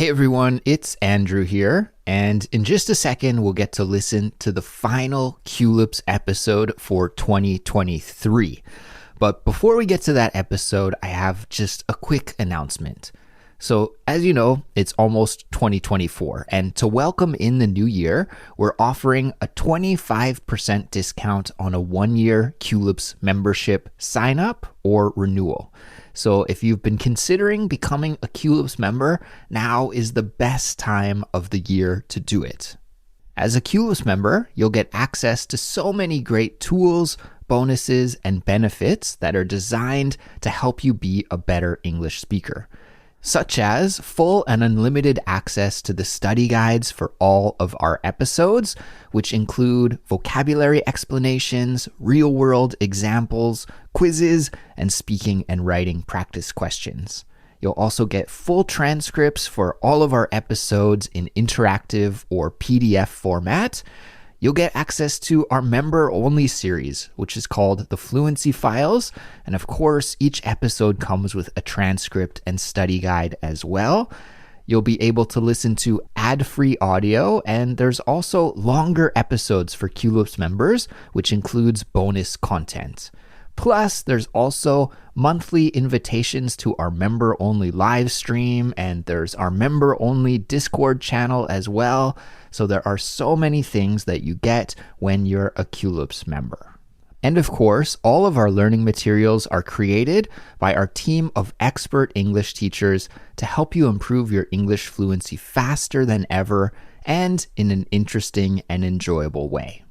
Hey everyone, it's Andrew here, and in just a second we'll get to listen to the final Culips episode for 2023. But before we get to that episode, I have just a quick announcement. So as you know, it's almost 2024, and to welcome in the new year, we're offering a 25% discount on a one-year Culips membership sign-up or renewal. So if you've been considering becoming a Culips member, now is the best time of the year to do it. As a Culips member, you'll get access to so many great tools, bonuses, and benefits that are designed to help you be a better English speaker, such as full and unlimited access to the study guides for all of our episodes, which include vocabulary explanations, real-world examples, quizzes, and speaking and writing practice questions. You'll also get full transcripts for all of our episodes in interactive or PDF format. You'll get access to our member-only series, which is called the Fluency Files. And of course, each episode comes with a transcript and study guide as well. You'll be able to listen to ad-free audio, and there's also longer episodes for Culips members, which includes bonus content. Plus, there's also monthly invitations to our member-only live stream, and there's our member-only Discord channel as well. So there are so many things that you get when you're a Culips member. And of course, all of our learning materials are created by our team of expert English teachers to help you improve your English fluency faster than ever and in an interesting and enjoyable way.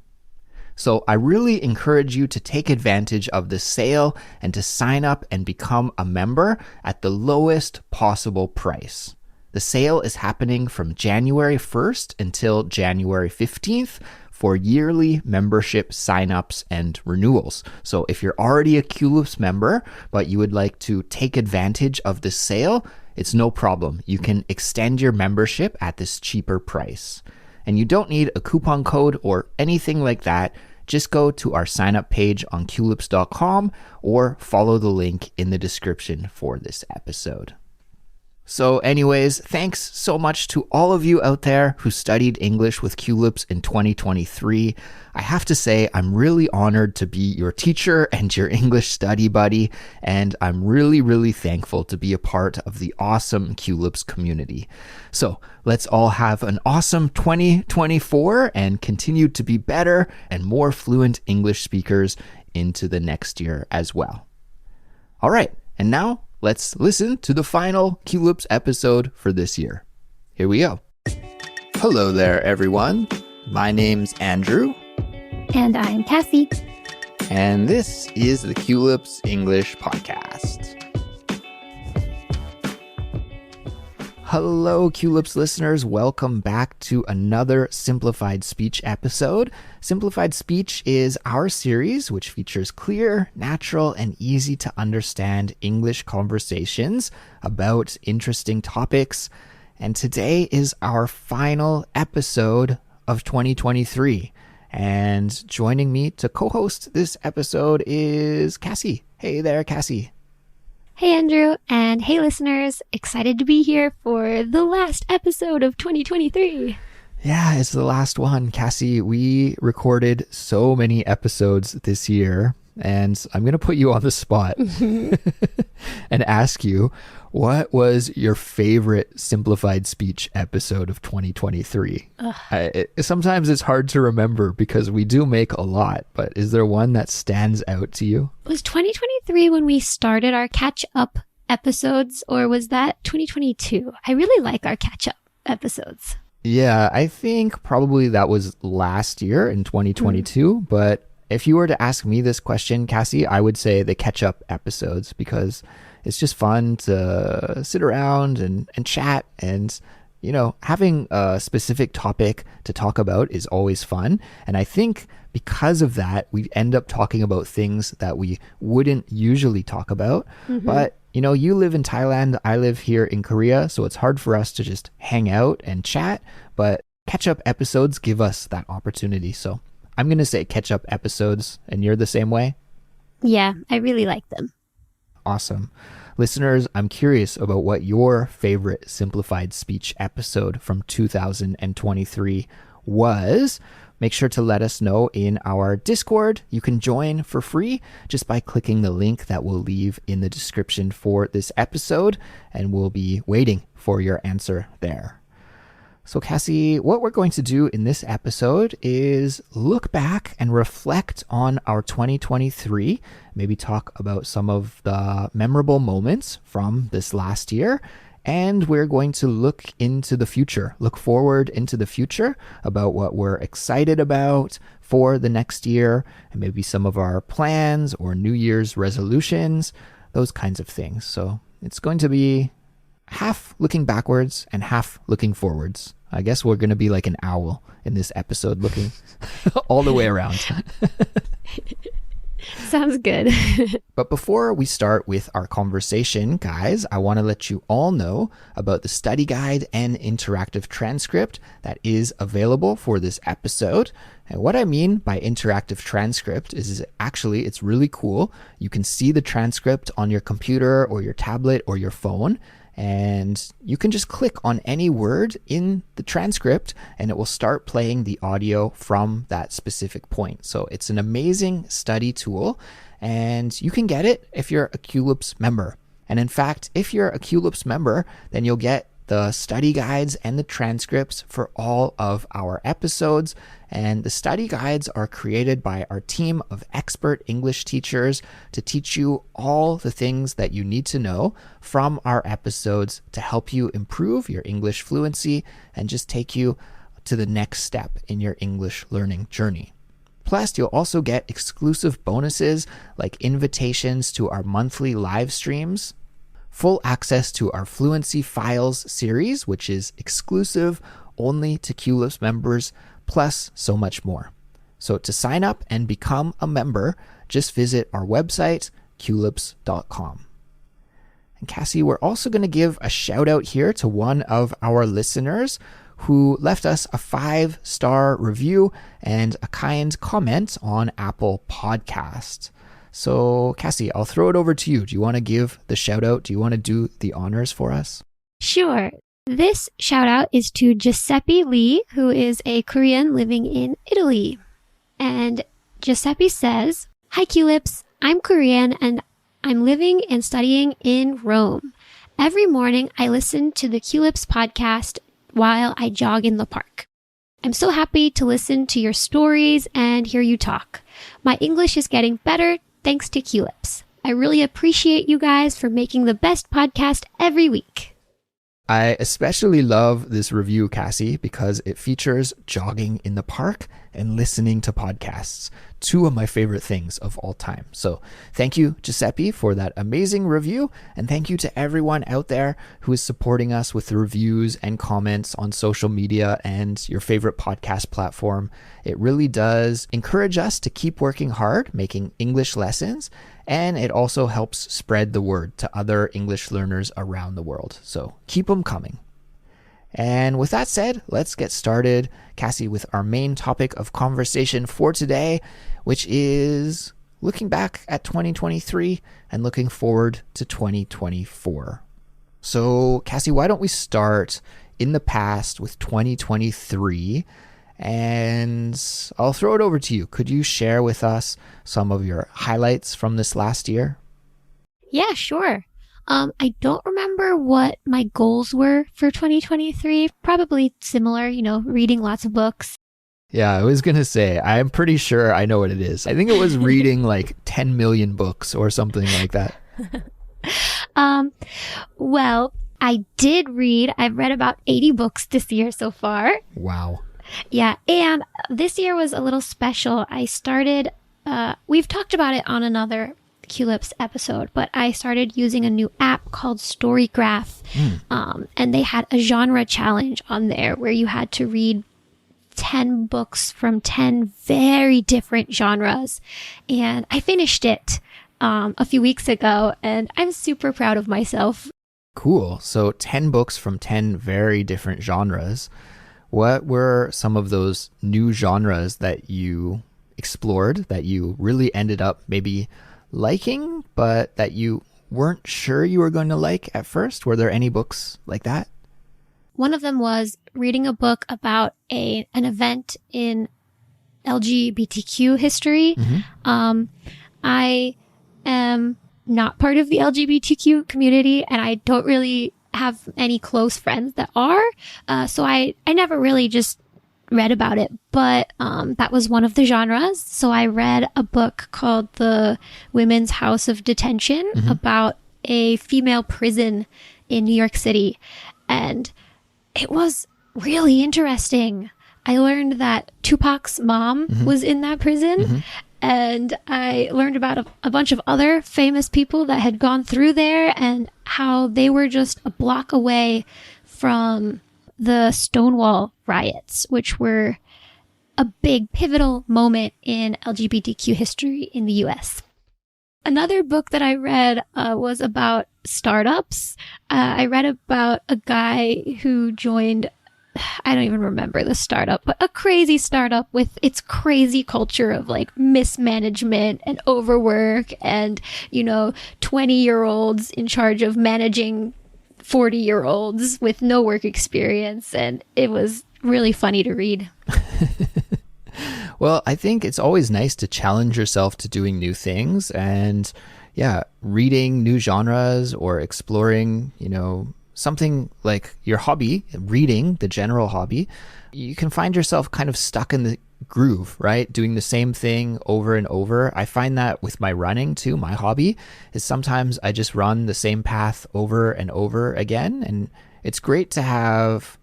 So I really encourage you to take advantage of the sale and to sign up and become a member at the lowest possible price. The sale is happening from January 1st until January 15th for yearly membership signups and renewals. So if you're already a Culips member, but you would like to take advantage of the sale, it's no problem. You can extend your membership at this cheaper price. And you don't need a coupon code or anything like that. Just go to our sign up page on culips.com or follow the link in the description for this episode. So anyways, thanks so much to all of you out there who studied English with Culips in 2023. I have to say, I'm really honored to be your teacher and your English study buddy, and I'm really thankful to be a part of the awesome Culips community. So let's all have an awesome 2024 and continue to be better and more fluent English speakers into the next year as well. All right, and now let's listen to the final Culips episode for this year. Here we go. Hello there, everyone. My name's Andrew. And I'm Kassy. And this is the Culips English Podcast. Hello, Culips listeners. Welcome back to another Simplified Speech episode. Simplified Speech is our series which features clear, natural, and easy to understand English conversations about interesting topics. And today is our final episode of 2023. And joining me to co-host this episode is Kassy. Hey there, Kassy. Hey, Andrew, and hey, listeners. Excited to be here for the last episode of 2023. Yeah, it's the last one. Kassy, we recorded so many episodes this year, and I'm going to put you on the spot and ask you, what was your favorite Simplified Speech episode of 2023? Sometimes it's hard to remember because we do make a lot, but is there one that stands out to you? Was 2023 when we started our catch-up episodes, or was that 2022? I really like our catch-up episodes. Yeah, I think probably that was last year in 2022, but if you were to ask me this question, Kassy, I would say the catch-up episodes because it's just fun to sit around and chat, and you know, having a specific topic to talk about is always fun. And I think because of that, we end up talking about things that we wouldn't usually talk about. But you know, you live in Thailand, I live here in Korea, so it's hard for us to just hang out and chat, but catch-up episodes give us that opportunity. So I'm going to say catch-up episodes, and you're the same way? Yeah, I really like them. Awesome. Listeners, I'm curious about what your favorite Simplified Speech episode from 2023 was. Make sure to let us know in our Discord. You can join for free just by clicking the link that we'll leave in the description for this episode, and we'll be waiting for your answer there. So Kassy, what we're going to do in this episode is look back and reflect on our 2023, maybe talk about some of the memorable moments from this last year, and we're going to look into the future, look forward into the future about what we're excited about for the next year, and maybe some of our plans or New Year's resolutions, those kinds of things. So it's going to be half looking backwards and half looking forwards. I guess we're going to be like an owl in this episode, looking all the way around. Sounds good. But before we start with our conversation, guys, I want to let you all know about the study guide and interactive transcript that is available for this episode. And what I mean by interactive transcript is actually it's really cool. You can see the transcript on your computer or your tablet or your phone. And you can just click on any word in the transcript and it will start playing the audio from that specific point. So it's an amazing study tool and you can get it if you're a Culips member. And in fact, if you're a Culips member, then you'll get the study guides and the transcripts for all of our episodes. And the study guides are created by our team of expert English teachers to teach you all the things that you need to know from our episodes to help you improve your English fluency and just take you to the next step in your English learning journey. Plus, you'll also get exclusive bonuses like invitations to our monthly live streams, full access to our Fluency Files series, which is exclusive only to Culips members, plus so much more. So to sign up and become a member, just visit our website, culips.com. And Kassy, we're also going to give a shout out here to one of our listeners who left us a 5-star review and a kind comment on Apple Podcasts. So, Kassy, I'll throw it over to you. Do you want to give the shout out? Do you want to do the honors for us? Sure. This shout out is to Giuseppe Lee, who is a Korean living in Italy. And Giuseppe says, "Hi Culips, I'm Korean and I'm living and studying in Rome. Every morning I listen to the Culips podcast while I jog in the park. I'm so happy to listen to your stories and hear you talk. My English is getting better thanks to Culips. I really appreciate you guys for making the best podcast every week." I especially love this review, Kassy, because it features jogging in the park and listening to podcasts, two of my favorite things of all time. So thank you, Giuseppe, for that amazing review. And thank you to everyone out there who is supporting us with the reviews and comments on social media and your favorite podcast platform. It really does encourage us to keep working hard, making English lessons. And it also helps spread the word to other English learners around the world. So keep them coming. And with that said, let's get started, Kassy, with our main topic of conversation for today, which is looking back at 2023 and looking forward to 2024. So, Kassy, why don't we start in the past with 2023? And I'll throw it over to you. Could you share with us some of your highlights from this last year? Yeah, sure. I don't remember what my goals were for 2023. Probably similar, reading lots of books. Yeah, I was going to say, I'm pretty sure I know what it is. I think it was reading like 10 million books or something like that. Well, I did read. I've read about 80 books this year so far. Wow. Yeah, and this year was a little special. I started, we've talked about it on another Culips episode, but I started using a new app called Storygraph. And they had a genre challenge on there where you had to read 10 books from 10 very different genres. And I finished it a few weeks ago, and I'm super proud of myself. Cool. So 10 books from 10 very different genres. What were some of those new genres that you explored that you really ended up maybe liking, but that you weren't sure you were going to like at first? Were there any books like that? One of them was reading a book about an event in LGBTQ history. I am not part of the LGBTQ community, and I don't really have any close friends that are. So I never really just read about it, but that was one of the genres. So I read a book called The Women's House of Detention about a female prison in New York City. And it was really interesting. I learned that Tupac's mom was in that prison. And I learned about a bunch of other famous people that had gone through there and how they were just a block away from the Stonewall riots, which were a big pivotal moment in LGBTQ history in the US. Another book that I read was about startups. I read about a guy who joined, I don't even remember the startup, but a crazy startup with its crazy culture of like mismanagement and overwork and, 20-year-olds in charge of managing 40-year-olds with no work experience. And it was really funny to read. Well, I think it's always nice to challenge yourself to doing new things, and reading new genres or exploring, something like your hobby, reading, the general hobby. You can find yourself kind of stuck in the groove, right? Doing the same thing over and over. I find that with my running too. My hobby is sometimes I just run the same path over and over again. And it's great to have,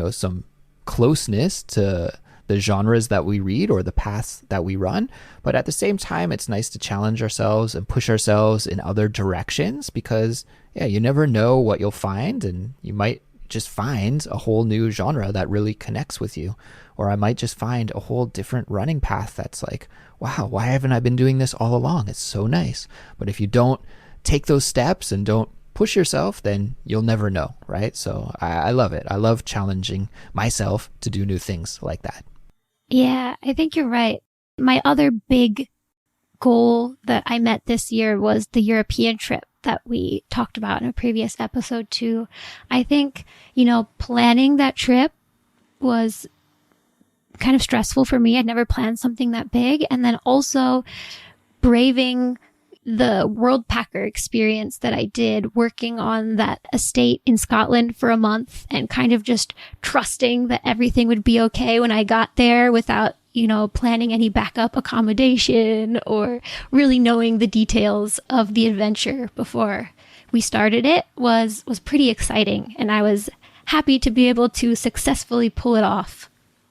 some closeness to the genres that we read or the paths that we run. But at the same time, it's nice to challenge ourselves and push ourselves in other directions because, you never know what you'll find, and you might just find a whole new genre that really connects with you. Or I might just find a whole different running path that's like, wow, why haven't I been doing this all along? It's so nice. But if you don't take those steps and don't push yourself, then you'll never know, right? So I love it. I love challenging myself to do new things like that. Yeah, I think you're right. My other big goal that I met this year was the European trip that we talked about in a previous episode too. I think, planning that trip was kind of stressful for me. I'd never planned something that big. And then also braving the world packer experience that I did working on that estate in Scotland for a month and kind of just trusting that everything would be okay when I got there without, planning any backup accommodation or really knowing the details of the adventure before we started it was pretty exciting. And I was happy to be able to successfully pull it off.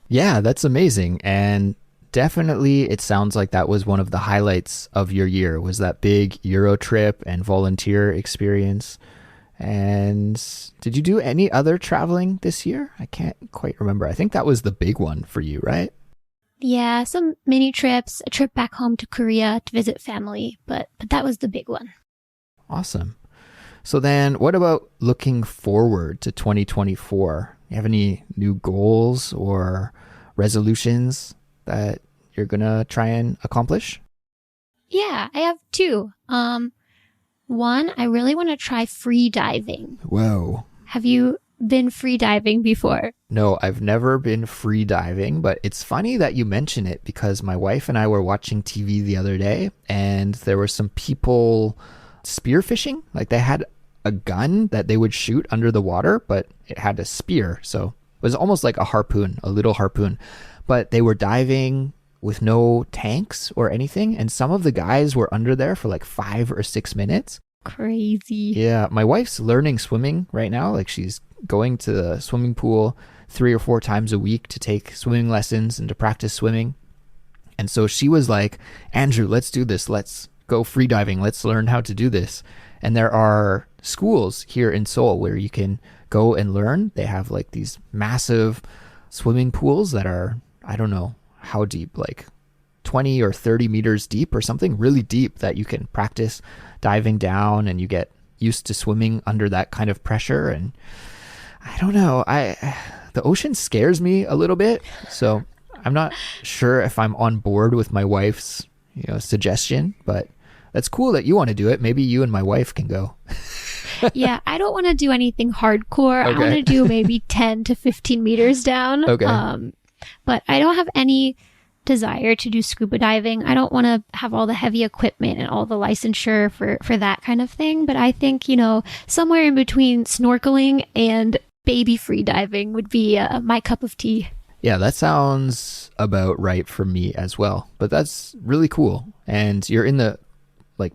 Yeah, that's amazing. And definitely it sounds like that was one of the highlights of your year, was that big Euro trip and volunteer experience. And did you do any other traveling this year? I can't quite remember. I think that was the big one for you, right? Yeah, some mini trips, a trip back home to Korea to visit family, but that was the big one. Awesome. So then what about looking forward to 2024? You have any new goals or resolutions that you're going to try and accomplish? Yeah, I have two. One, I really want to try free diving. Whoa. Have you been free diving before? No, I've never been free diving, but it's funny that you mention it because my wife and I were watching TV the other day and there were some people spearfishing. Like they had a gun that they would shoot under the water, but it had a spear. So it was almost like a harpoon, a little harpoon, but they were diving with no tanks or anything. And some of the guys were under there for like 5 or 6 minutes. Crazy. Yeah. My wife's learning swimming right now. Like she's going to the swimming pool 3 or 4 times a week to take swimming lessons and to practice swimming. And so she was like, Andrew, let's do this. Let's go free diving. Let's learn how to do this. And there are schools here in Seoul where you can go and learn. They have like these massive swimming pools that are, I don't know how deep, like 20 or 30 meters deep or something really deep, that you can practice diving down and you get used to swimming under that kind of pressure. And I don't know, the ocean scares me a little bit. So I'm not sure if I'm on board with my wife's, suggestion, but that's cool that you want to do it. Maybe you and my wife can go. Yeah, I don't want to do anything hardcore. Okay. I want to do maybe 10 to 15 meters down. Okay. But I don't have any desire to do scuba diving. I don't want to have all the heavy equipment and all the licensure for that kind of thing. But I think, somewhere in between snorkeling and baby free diving would be my cup of tea. Yeah, that sounds about right for me as well. But that's really cool. And you're in the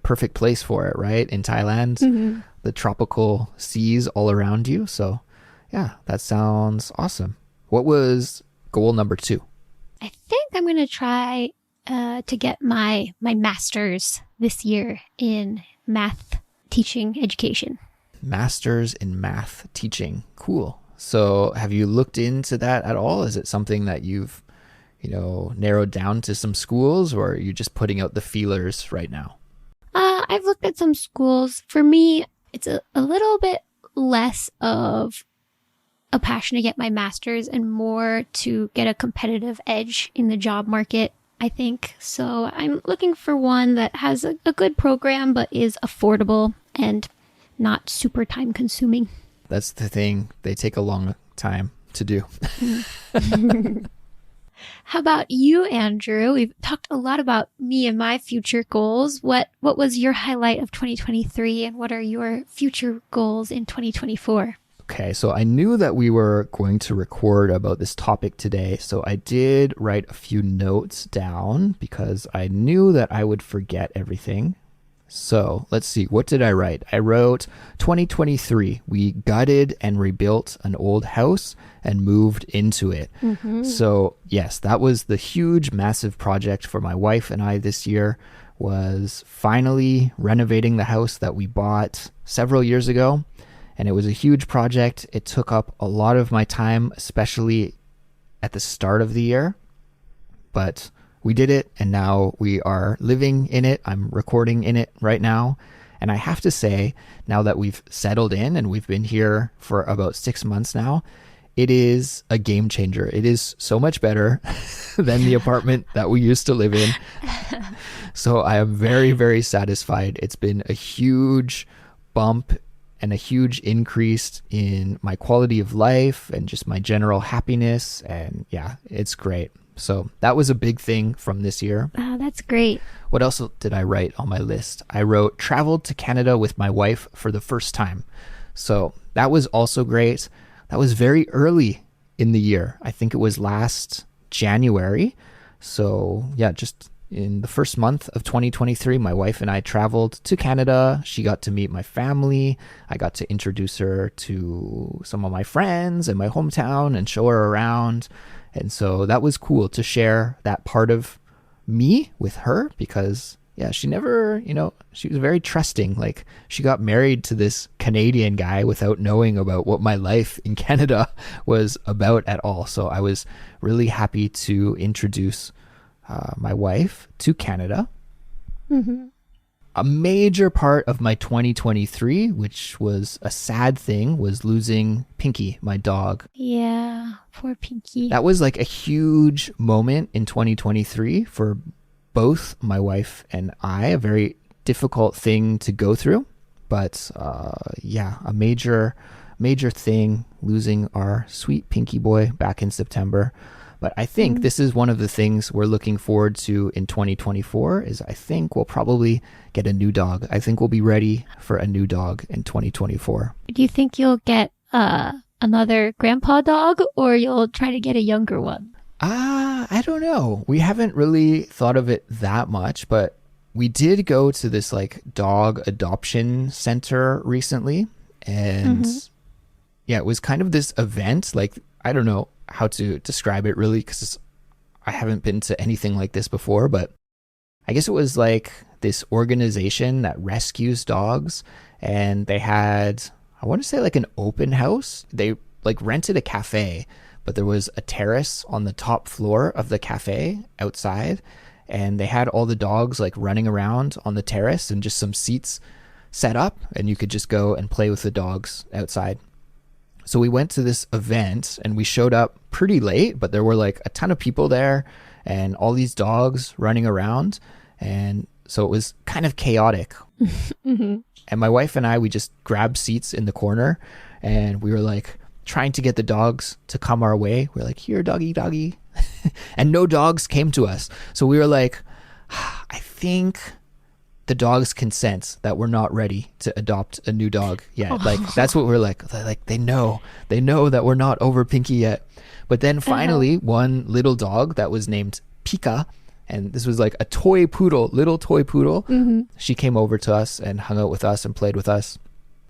perfect place for it, right? In Thailand, the tropical seas all around you. So yeah, that sounds awesome. What was goal number 2? I think I'm going to try to get my master's this year in math teaching education. Master's in math teaching. Cool. So have you looked into that at all? Is it something that you've, narrowed down to some schools, or are you just putting out the feelers right now? I've looked at some schools. For me, it's a little bit less of a passion to get my master's and more to get a competitive edge in the job market, I think. So I'm looking for one that has a good program but is affordable and not super time consuming. That's the thing. They take a long time to do. How about you, Andrew? We've talked a lot about me and my future goals. What was your highlight of 2023, and what are your future goals in 2024? Okay, so I knew that we were going to record about this topic today, so I did write a few notes down because I knew that I would forget everything. So let's see, what did I write? I wrote 2023, we gutted and rebuilt an old house and moved into it. So yes, that was the huge, massive project for my wife and I this year, was finally renovating the house that we bought several years ago. And it was a huge project. It took up a lot of my time, especially at the start of the year. But we did it, and now we are living in it. I'm recording in it right now. And I have to say, now that we've settled in and we've been here for about 6 months now, it is a game changer. It is so much better than the apartment that we used to live in. So I am very, very satisfied. It's been a huge bump and a huge increase in my quality of life and just my general happiness. And yeah, it's great. So that was a big thing from this year. Oh, that's great. What else did I write on my list? I wrote traveled to Canada with my wife for the first time. So that was also great. That was very early in the year. I think it was last January. So yeah, just in the first month of 2023, my wife and I traveled to Canada. She got to meet my family. I got to introduce her to some of my friends in my hometown and show her around. And so that was cool to share that part of me with her because, yeah, she never, she was very trusting. Like, she got married to this Canadian guy without knowing about what my life in Canada was about at all. So I was really happy to introduce my wife to Canada. A major part of my 2023, which was a sad thing, was losing Pinky, my dog. Yeah, poor Pinky. That was like a huge moment in 2023 for both my wife and I, a very difficult thing to go through. But yeah, a major thing, losing our sweet Pinky boy back in September. But I think this is one of the things we're looking forward to in 2024 is I think we'll probably get a new dog. I think we'll be ready for a new dog in 2024. Do you think you'll get another grandpa dog, or you'll try to get a younger one? I don't know. We haven't really thought of it that much, but we did go to this dog adoption center recently. And yeah, it was kind of this event. I don't know how to describe it really because I haven't been to anything like this before, but I guess it was this organization that rescues dogs, and they had, I want to say an open house. They rented a cafe, but there was a terrace on the top floor of the cafe outside, and they had all the dogs running around on the terrace and just some seats set up, and you could just go and play with the dogs outside. So we went to this event and we showed up pretty late, but there were a ton of people there and all these dogs running around. And So it was kind of chaotic. Mm-hmm. And my wife and I, we just grabbed seats in the corner and we were like trying to get the dogs to come our way. We're like, here, doggy, doggy. And no dogs came to us. So we were like, I think the dogs can sense that we're not ready to adopt a new dog yet. Like, that's what we're like. Like, they know that we're not over Pinky yet. But then finally, one little dog that was named Pika, and this was like a toy poodle, little toy poodle. Mm-hmm. She came over to us and hung out with us and played with us.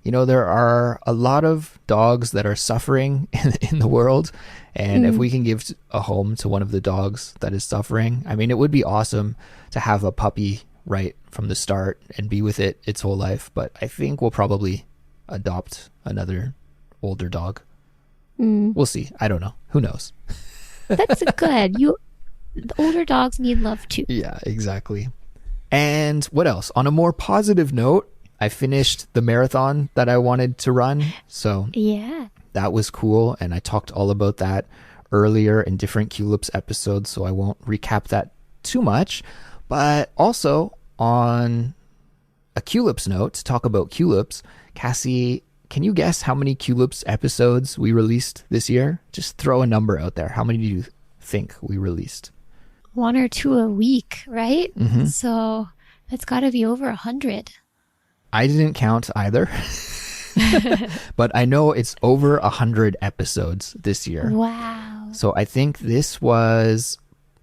You know, there are a lot of dogs that are suffering in the world. And if we can give a home to one of the dogs that is suffering, I mean, it would be awesome to have a puppy right from the start and be with it its whole life. But I think we'll probably adopt another older dog. We'll see. I don't know. Who knows? That's good. The older dogs need love too. Yeah, exactly. And what else? On a more positive note, I finished the marathon that I wanted to run. So yeah, that was cool. And I talked all about that earlier in different Culips episodes, so I won't recap that too much. But also on a Culips note, to talk about Culips, Kassy, can you guess how many Culips episodes we released this year? Just throw a number out there. How many do you think we released? 1 or 2 a week, right? Mm-hmm. So that's got to be over 100. I didn't count either, but I know it's over 100 episodes this year. Wow. So I think this was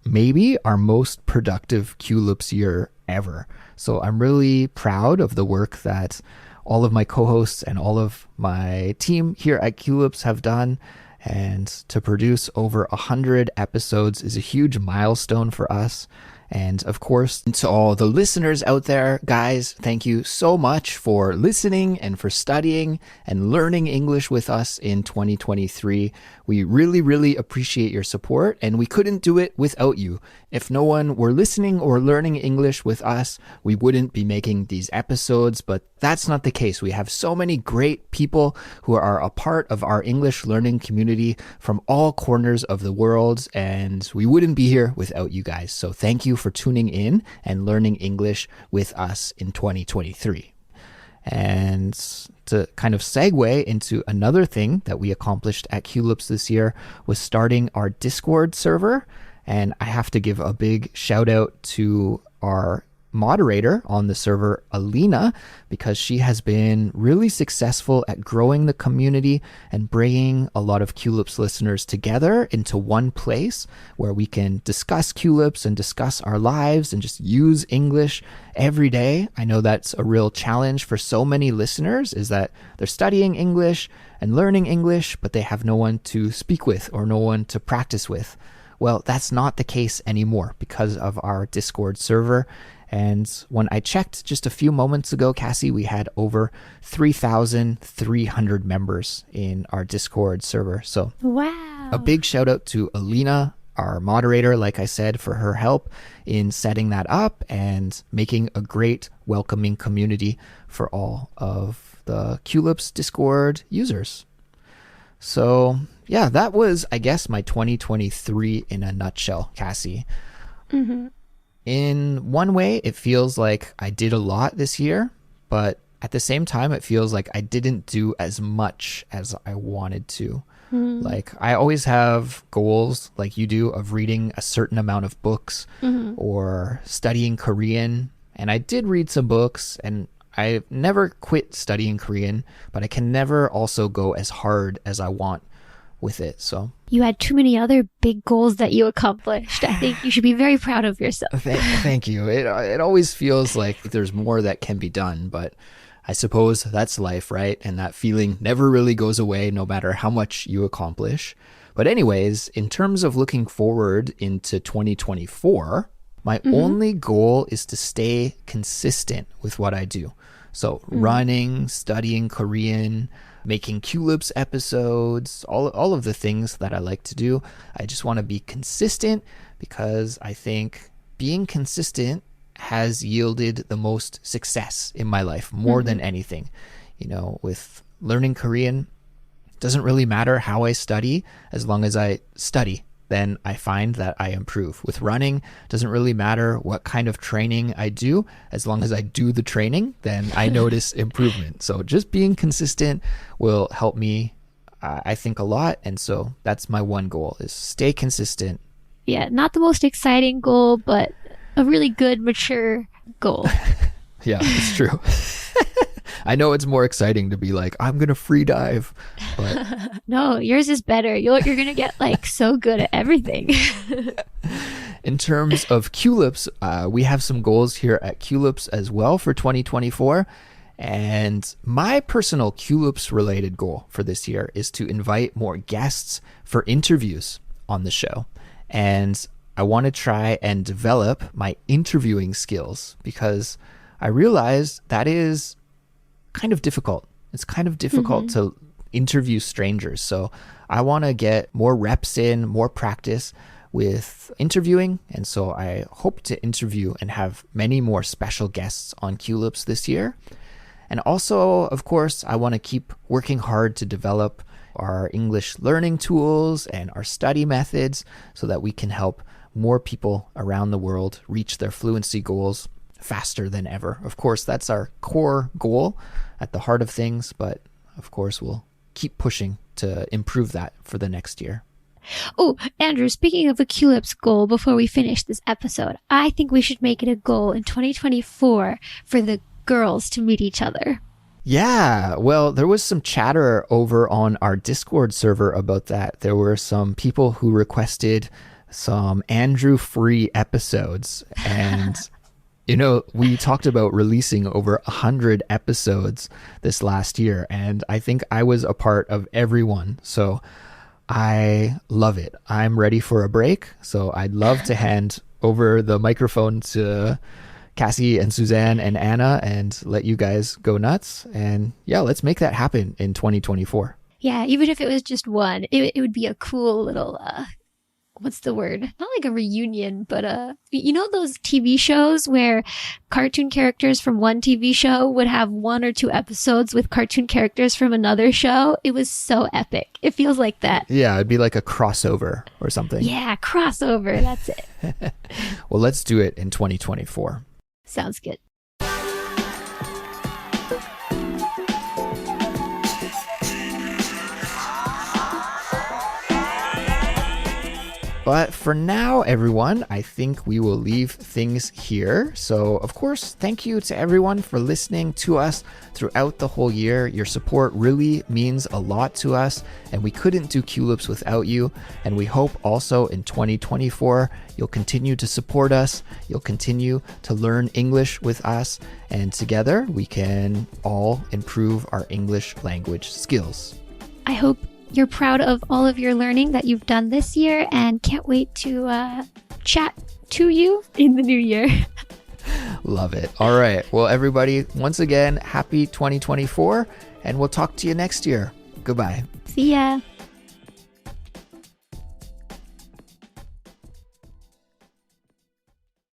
maybe our most productive Culips year ever. So I'm really proud of the work that all of my co-hosts and all of my team here at Culips have done. And to produce over 100 episodes is a huge milestone for us. And of course, to all the listeners out there, guys, thank you so much for listening and for studying and learning English with us in 2023. We really, really appreciate your support, and we couldn't do it without you. If no one were listening or learning English with us, we wouldn't be making these episodes, but that's not the case. We have so many great people who are a part of our English learning community from all corners of the world, and we wouldn't be here without you guys. So thank you for tuning in and learning English with us in 2023. And to kind of segue into another thing that we accomplished at Culips this year was starting our Discord server. And I have to give a big shout out to our moderator on the server, Alina, because she has been really successful at growing the community and bringing a lot of Culips listeners together into one place where we can discuss Culips and discuss our lives and just use English every day. I know that's a real challenge for so many listeners, is that they're studying English and learning English, but they have no one to speak with or no one to practice with. Well, that's not the case anymore because of our Discord server. And when I checked just a few moments ago, Kassy, we had over 3,300 members in our Discord server. So wow. A big shout out to Alina, our moderator, like I said, for her help in setting that up and making a great welcoming community for all of the Culips Discord users. So yeah, that was, I guess, my 2023 in a nutshell, Kassy. Mm-hmm. In one way, it feels like I did a lot this year, but at the same time, it feels like I didn't do as much as I wanted to. Like, I always have goals, like you do, of reading a certain amount of books or studying Korean. And I did read some books, and I never quit studying Korean, but I can never also go as hard as I want with it. So you had too many other big goals that you accomplished. I think you should be very proud of yourself. Thank you. It always feels like there's more that can be done, but I suppose that's life, right? And that feeling never really goes away no matter how much you accomplish. But anyways, in terms of looking forward into 2024, my only goal is to stay consistent with what I do. So running, studying Korean, making Culips episodes, all of the things that I like to do. I just want to be consistent because I think being consistent has yielded the most success in my life more than anything. You know, with learning Korean, it doesn't really matter how I study as long as I study. then I find that I improve. With running, it doesn't really matter what kind of training I do. As long as I do the training, then I notice improvement. So just being consistent will help me, I think, a lot. And so that's my one goal, is stay consistent. Yeah, not the most exciting goal, but a really good, mature goal. Yeah, it's true. I know it's more exciting to be like, I'm going to free dive. But no, yours is better. You're going to get like so good at everything. in terms of Culips, we have some goals here at Culips as well for 2024. And my personal Culips related goal for this year is to invite more guests for interviews on the show. And I want to try and develop my interviewing skills, because I realized that is kind of difficult. It's kind of difficult to interview strangers. So I want to get more reps in, more practice with interviewing. And so I hope to interview and have many more special guests on Culips this year. And also, of course, I want to keep working hard to develop our English learning tools and our study methods so that we can help more people around the world reach their fluency goals faster than ever. Of course, that's our core goal at the heart of things, but of course, we'll keep pushing to improve that for the next year. Oh, Andrew, speaking of a Culips goal, before we finish this episode, I think we should make it a goal in 2024 for the girls to meet each other. Yeah, well, there was some chatter over on our Discord server about that. There were some people who requested some Andrew free episodes. And, you know, we talked about releasing over 100 episodes this last year. And I think I was a part of every one. So I love it. I'm ready for a break. So I'd love to hand over the microphone to Kassy and Suzanne and Anna and let you guys go nuts. And yeah, let's make that happen in 2024. Yeah, even if it was just one, it would be a cool little, what's the word? Not like a reunion, but you know those TV shows where cartoon characters from one TV show would have 1 or 2 episodes with cartoon characters from another show? It was so epic. It feels like that. Yeah, it'd be like a crossover or something. Yeah, crossover. That's it. Well, let's do it in 2024. Sounds good. But for now, everyone, I think we will leave things here. So, of course, thank you to everyone for listening to us throughout the whole year. Your support really means a lot to us, and we couldn't do Culips without you. And we hope also in 2024, you'll continue to support us. You'll continue to learn English with us, and together we can all improve our English language skills. I hope you're proud of all of your learning that you've done this year, and can't wait to chat to you in the new year. Love it. All right. Well, everybody, once again, happy 2024, and we'll talk to you next year. Goodbye. See ya.